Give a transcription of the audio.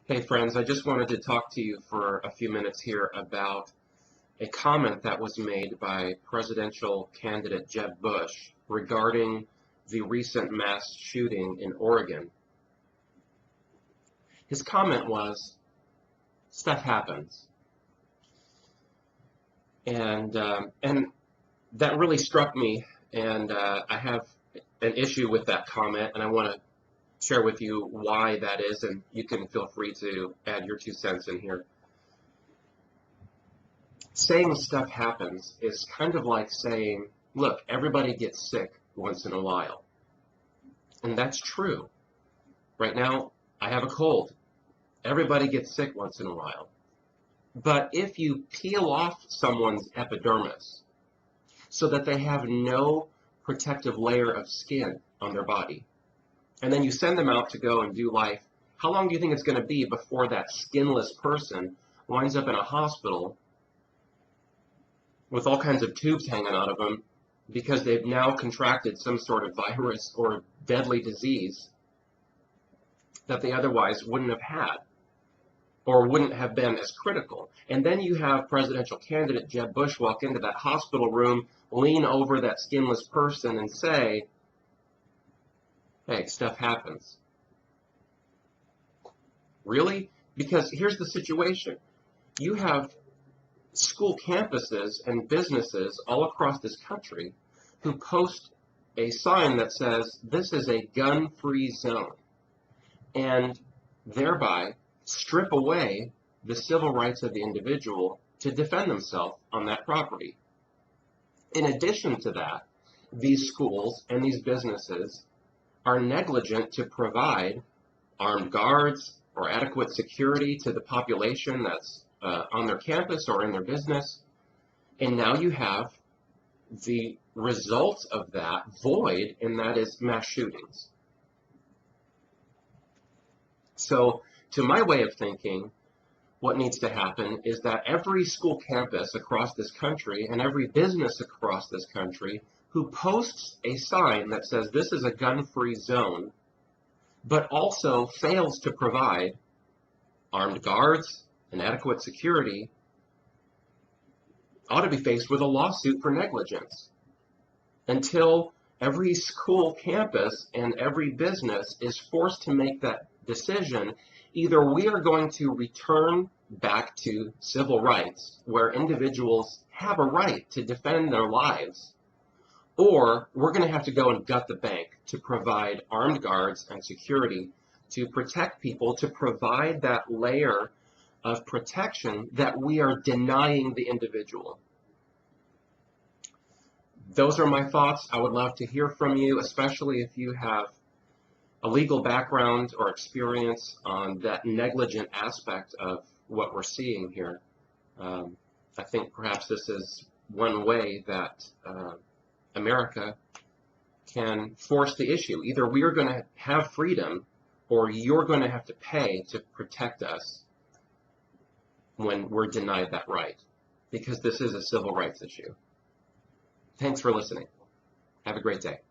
Hey friends, I just wanted to talk to you for a few minutes here about a comment that was made by presidential candidate Jeb Bush regarding the recent mass shooting in Oregon. His comment was, stuff happens. And that really struck me, and I have an issue with that comment, and I want to share with you why that is, and you can feel free to add your 2 cents in here. Saying stuff happens is kind of like saying, look, everybody gets sick once in a while. And that's true. Right now, I have a cold. Everybody gets sick once in a while. But if you peel off someone's epidermis so that they have no protective layer of skin on their body, and then you send them out to go and do life, how long do you think it's going to be before that skinless person winds up in a hospital with all kinds of tubes hanging out of them because they've now contracted some sort of virus or deadly disease that they otherwise wouldn't have had or wouldn't have been as critical? And then you have presidential candidate Jeb Bush walk into that hospital room, lean over that skinless person and say, hey, stuff happens. Really? Because here's the situation. You have school campuses and businesses all across this country who post a sign that says, this is a gun-free zone, and thereby strip away the civil rights of the individual to defend themselves on that property. In addition to that, these schools and these businesses are negligent to provide armed guards or adequate security to the population that's on their campus or in their business. And now you have the result of that void, and that is mass shootings. So to my way of thinking, what needs to happen is that every school campus across this country and every business across this country who posts a sign that says this is a gun-free zone, but also fails to provide armed guards and adequate security, ought to be faced with a lawsuit for negligence until every school campus and every business is forced to make that decision. Either we are going to return back to civil rights where individuals have a right to defend their lives, or we're going to have to go and gut the bank to provide armed guards and security to protect people, to provide that layer of protection that we are denying the individual. Those are my thoughts. I would love to hear from you, especially if you have a legal background or experience on that negligent aspect of what we're seeing here. I think perhaps this is one way that America can force the issue. Either we are going to have freedom or you're going to have to pay to protect us when we're denied that right, because this is a civil rights issue. Thanks for listening. Have a great day.